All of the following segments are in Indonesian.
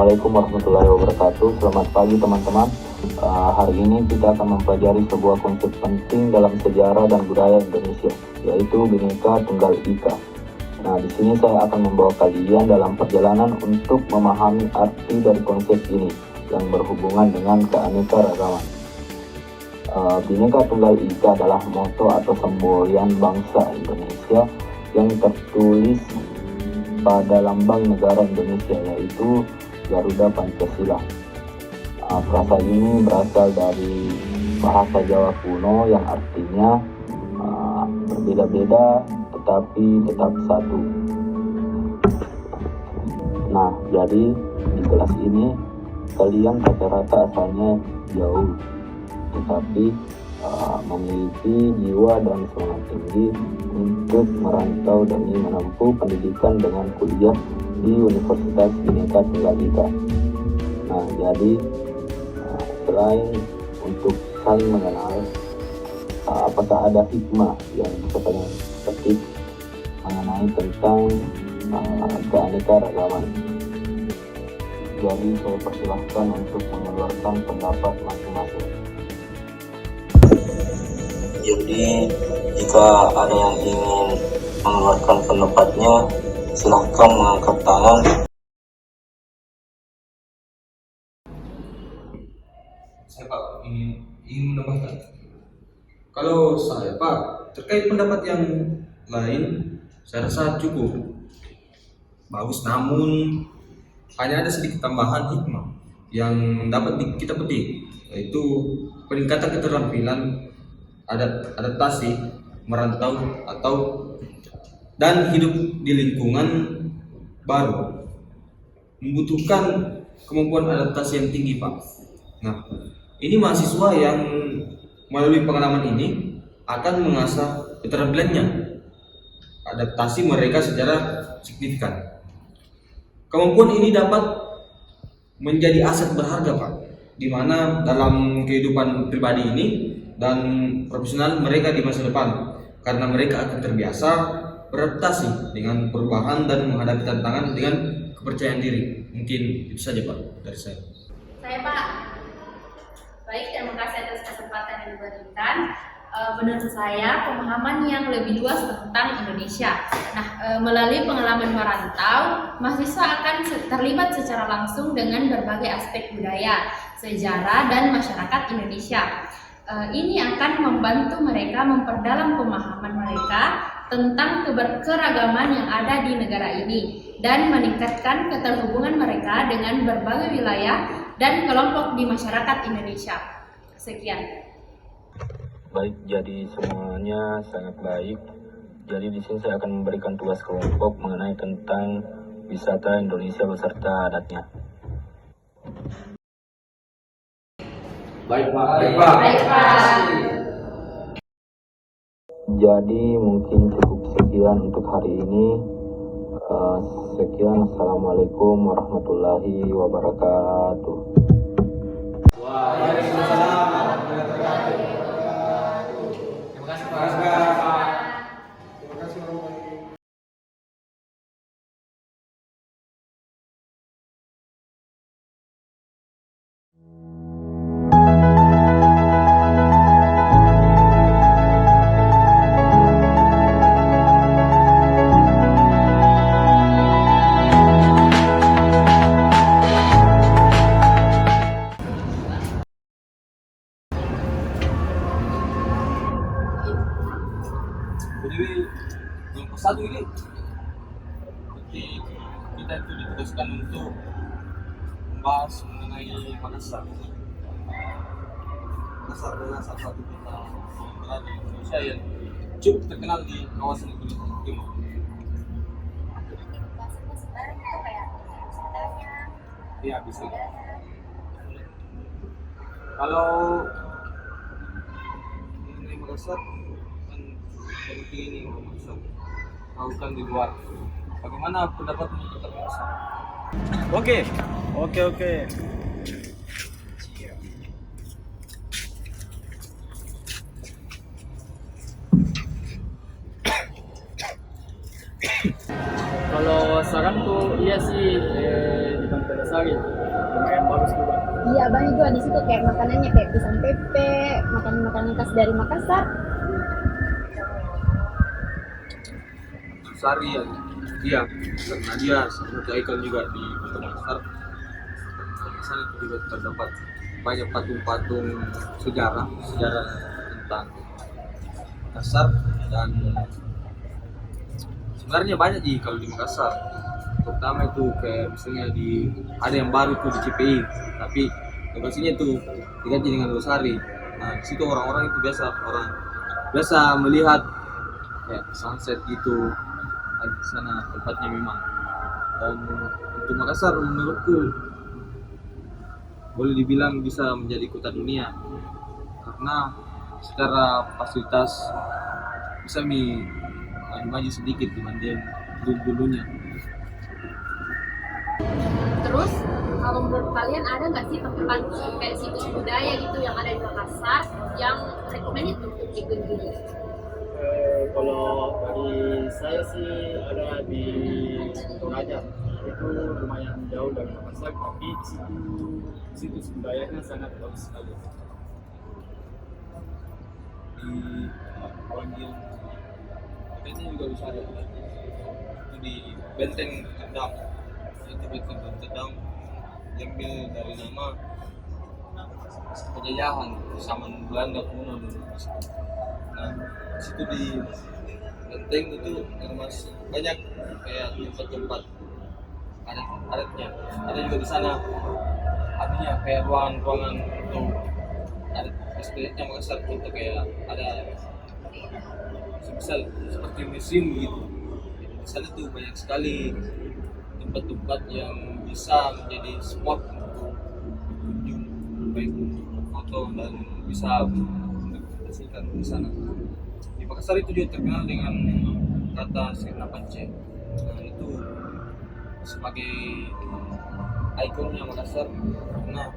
Assalamualaikum warahmatullahi wabarakatuh. Selamat pagi teman-teman. Hari ini kita akan mempelajari sebuah konsep penting dalam sejarah dan budaya Indonesia, yaitu Bhinneka Tunggal Ika. Nah, di sini saya akan membawa kalian dalam perjalanan untuk memahami arti dari konsep ini yang berhubungan dengan keanekaragaman. Bhinneka Tunggal Ika adalah moto atau semboyan bangsa Indonesia yang tertulis pada lambang negara Indonesia, yaitu Garuda Pancasila. Frasa ini berasal dari bahasa Jawa kuno yang artinya berbeda-beda tetapi tetap satu. Nah, jadi di kelas ini kalian rata-rata asalnya jauh, tetapi memiliki jiwa dan semangat tinggi untuk merantau demi menempuh pendidikan dengan kuliah di Universitas Bhinneka Tunggal Ika. Nah, jadi selain untuk saling mengenal, apakah ada hikmah yang bisa kalian petik mengenai tentang keanekaragaman? Jadi saya persilahkan untuk mengeluarkan pendapat masing-masing. Jadi jika ada yang ingin mengeluarkan pendapatnya, silahkan mengangkat tangan. Saya Pak ingin menambahkan. Kalau saya Pak, terkait pendapat yang lain, saya rasa cukup bagus, namun hanya ada sedikit tambahan hikmah yang dapat kita petik, yaitu peningkatan keterampilan adaptasi, merantau dan hidup di lingkungan baru membutuhkan kemampuan adaptasi yang tinggi, Pak. Nah, ini mahasiswa yang melalui pengalaman ini akan mengasah keterampilannya, adaptasi mereka secara signifikan. Kemampuan ini dapat menjadi aset berharga, Pak, di mana dalam kehidupan pribadi ini dan profesional mereka di masa depan, karena mereka akan terbiasa beradaptasi dengan perubahan dan menghadapi tantangan dengan kepercayaan diri. Mungkin itu saja Pak dari saya. Saya Pak. Baik, terima kasih atas kesempatan yang diberikan. Menurut saya pemahaman yang lebih luas tentang Indonesia. Nah, melalui pengalaman merantau, mahasiswa akan terlibat secara langsung dengan berbagai aspek budaya, sejarah, dan masyarakat Indonesia. Ini akan membantu mereka memperdalam pemahaman mereka tentang keragaman yang ada di negara ini dan meningkatkan keterhubungan mereka dengan berbagai wilayah dan kelompok di masyarakat Indonesia. Sekian. Baik, jadi semuanya sangat baik. Jadi di sini saya akan memberikan tugas kelompok mengenai tentang wisata Indonesia beserta adatnya. Baik Pak. Jadi mungkin cukup sekian untuk hari ini. Sekian, assalamualaikum warahmatullahi wabarakatuh. Waalaikumsalam warahmatullahi wabarakatuh. Terima kasih Pak. Terima kasih Pak. Jadi kelompok satu ini kita itu ditugaskan untuk membahas mengenai Makassar. Makassar adalah salah satu kota yang berada di Indonesia yang cukup terkenal di kawasan Gunung Timur. Iya, bisa. Kalau mengenai Makassar seperti ini Makassar, lautan di luar. Bagaimana pendapatmu tentang Makassar? Oke. Kalau saranku iya sih di Bangka Sari, lumayan bagus juga. Iya, banyak juga di situ kayak makanannya kayak pisang pepe, makanan-makanan khas dari Makassar. Sari ya, iya, karena dia salah satu ikon juga di Kota Makassar. Di sana itu juga terdapat banyak patung-patung sejarah tentang Makassar, dan sebenarnya banyak kalau di Makassar, terutama itu kayak misalnya ada yang baru tuh di CPI, tapi lokasinya tuh diganti dengan Losari. Nah, di situ orang-orang itu biasa melihat kayak sunset gitu. Di sana tempatnya memang. Dan untuk Makassar menurutku boleh dibilang bisa menjadi kota dunia karena secara fasilitas bisa maju sedikit dibanding dulunya. Terus kalau menurut kalian ada nggak sih tempat kayak situs budaya gitu yang ada di Makassar yang recommended untuk dikunjungi? Kalau dari saya sih ada di Toraja, itu lumayan jauh dari Makassar, tapi situs budayanya sangat bagus sekali. Di Wangian ini juga bisa ada itu di Benteng Tendang. Itu Benteng Tendang diambil dari nama penjajahan zaman Belanda kuno dulu. Nah, situ di Benteng itu termasuk banyak kayak tempat-tempat adatnya. Ada juga di sana artinya kayak ruangan untuk adat istiadatnya Makassar, contoh kayak ada semisal seperti museum gitu. Di sana tuh banyak sekali tempat-tempat yang bisa menjadi spot untuk kunjung, baik untuk foto dan bisa mendokumentasikan di sana. Di Makassar itu juga terkenal dengan kata Sirna Pance. Nah, itu sebagai ikonnya Makassar karena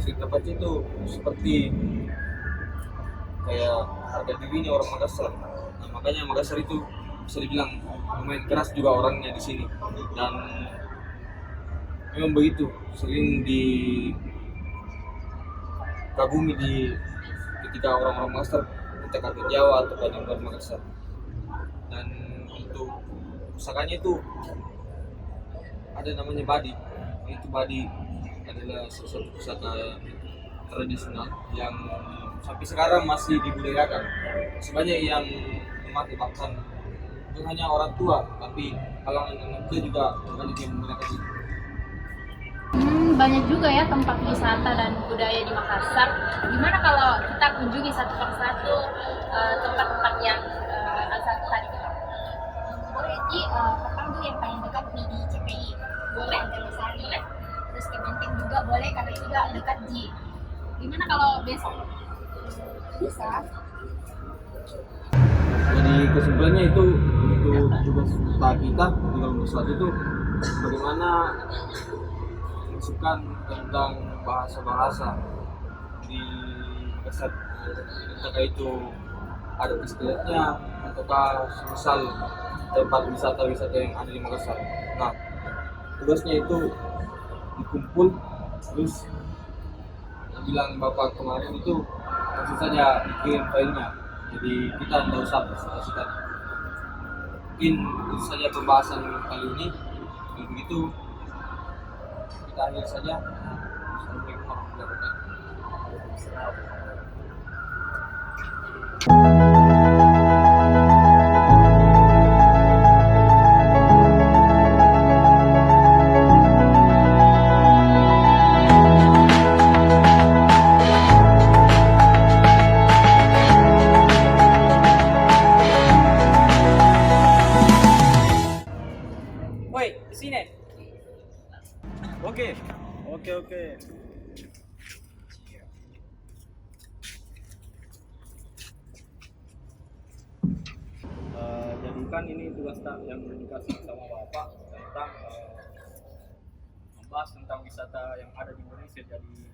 Sirna Pance itu seperti kayak harga dirinya orang Makassar. Nah, makanya Makassar itu bisa dibilang lumayan keras juga orangnya di sini, dan memang begitu sering dikagumi ketika orang-orang Makassar minta kartu Jawa atau yang luar Makassar. Dan untuk pusakanya itu ada namanya Badi. Itu Badi adalah salah satu pusaka tradisional yang sampai sekarang masih dibudidayakan. Sebanyak yang memakai, bahkan bukan hanya orang tua, tapi kalangan anak muda juga banyak yang menggunakan itu. Banyak juga ya tempat wisata dan budaya di Makassar. Gimana kalau kita kunjungi satu persatu tempat-tempat yang satu tadi? Boleh Ji, pertama tuh yang paling dekat nih di CPI. Boleh, Losari. Terus ke Benteng juga boleh karena juga dekat Ji. Gimana kalau besok? Bisa. Jadi kesimpulannya itu untuk tugas kita di kelompok satu itu bagaimana masukkan tentang bahasa-bahasa di Makassar, apakah itu ada istiadatnya ataukah misal tempat wisata-wisata yang ada di Makassar. Nah, tugasnya itu dikumpul, terus bilang bapak kemarin itu langsung saja dikirim filenya, jadi kita tidak usah presentasikan. Mungkin itu saja pembahasan kali ini. Kalau begitu kita akhiri saja. Assalamualaikum warahmatullahi wabarakatuh. Woi, di sini. Oke. Jadi kan ini tugas yang dikasih sama Bapak tentang membahas tentang wisata yang ada di Indonesia. Jadi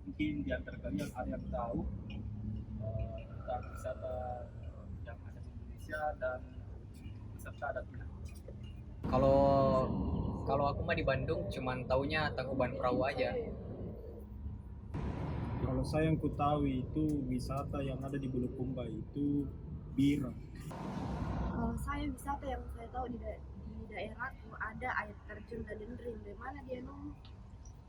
mungkin di antara kalian ada yang tahu tentang wisata yang ada di Indonesia dan wisata adat Minang. Kalau Kalau aku mah di Bandung cuman taunya Tangkuban Perahu aja. Kalau saya yang ku tahu itu wisata yang ada di Bulukumba itu Bira. Kalau saya wisata yang saya tahu di daerahku ada air terjun Dadendring. Di mana dia Nung?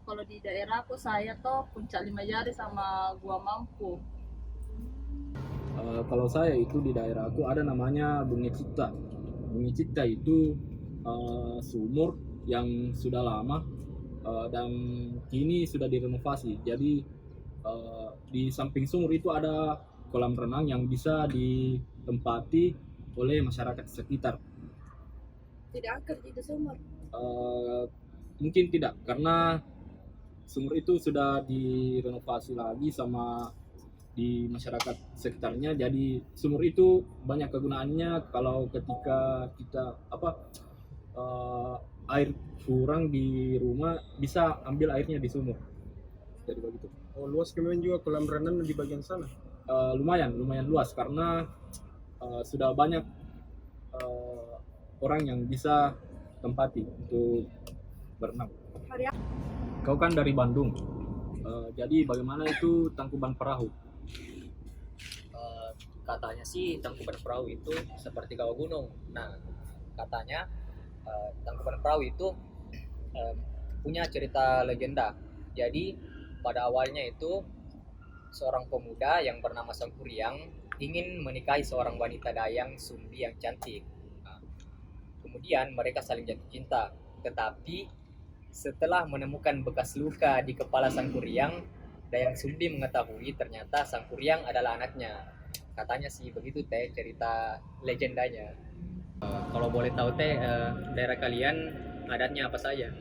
Kalau di daerahku saya tuh Puncak Lima Jari sama Gua Mampu. Kalau saya itu di daerah aku ada namanya Bungi Cipta. Bungi Cipta itu sumur yang sudah lama dan kini sudah direnovasi. Jadi di samping sumur itu ada kolam renang yang bisa ditempati oleh masyarakat sekitar. Tidak angker di sumur. Mungkin tidak, karena sumur itu sudah direnovasi lagi sama di masyarakat sekitarnya. Jadi sumur itu banyak kegunaannya kalau ketika kita air kurang di rumah bisa ambil airnya di sumur. Jadi begitu. Oh, luas kemarin juga kolam renang di bagian sana. Lumayan luas karena sudah banyak orang yang bisa tempati untuk berenang. Kau kan dari Bandung, jadi bagaimana itu Tangkuban Perahu? Katanya sih Tangkuban Perahu itu seperti kawah gunung. Nah, katanya Tangkuban Perahu itu punya cerita legenda. Jadi pada awalnya itu seorang pemuda yang bernama Sangkuriang ingin menikahi seorang wanita Dayang Sumbi yang cantik. Nah, kemudian mereka saling jatuh cinta. Tetapi setelah menemukan bekas luka di kepala Sangkuriang, Dayang Sumbi mengetahui ternyata Sangkuriang adalah anaknya. Katanya sih begitu teh cerita legendanya. Kalau boleh tahu teh daerah kalian adatnya apa saja?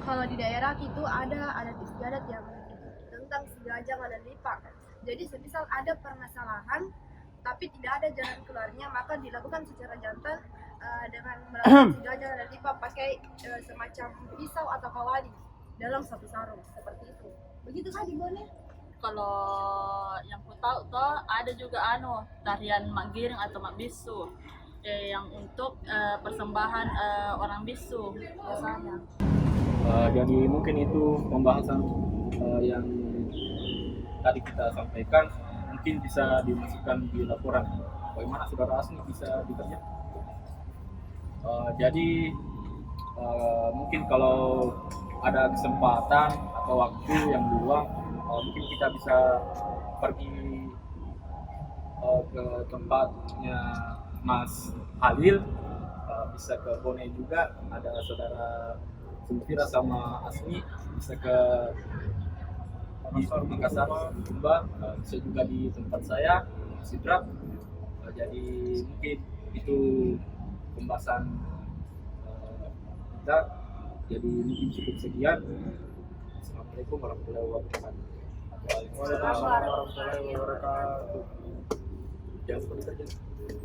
Kalau di daerah itu ada adat istiadat yang tentang segajang dan lipak. Jadi semisal ada permasalahan tapi tidak ada jalan keluarnya, maka dilakukan secara jantan dengan melakukan segajang dan lipak pakai semacam pisau atau kawali dalam satu sarung seperti itu. Begitu kan di Bone? Kalau yang ku tahu tuh ada juga tarian mak giring atau mak bisu yang untuk persembahan orang bisu biasanya. Jadi mungkin itu pembahasan yang tadi kita sampaikan mungkin bisa dimasukkan di laporan. Bagaimana saudara Asni bisa bekerja? Jadi mungkin kalau ada kesempatan atau waktu yang luang, mungkin kita bisa pergi ke tempatnya Mas Halil, bisa ke Bone juga, ada saudara Sulfira sama Asmi, bisa ke di Makassar, Bulukumba, bisa juga di tempat saya, Sidrap. Jadi mungkin itu pembahasan kita. Jadi mungkin cukup sekian. Assalamualaikum warahmatullahi wabarakatuh. Waalaikumsalam warahmatullahi wabarakatuh. Jangan lupa dikerjain.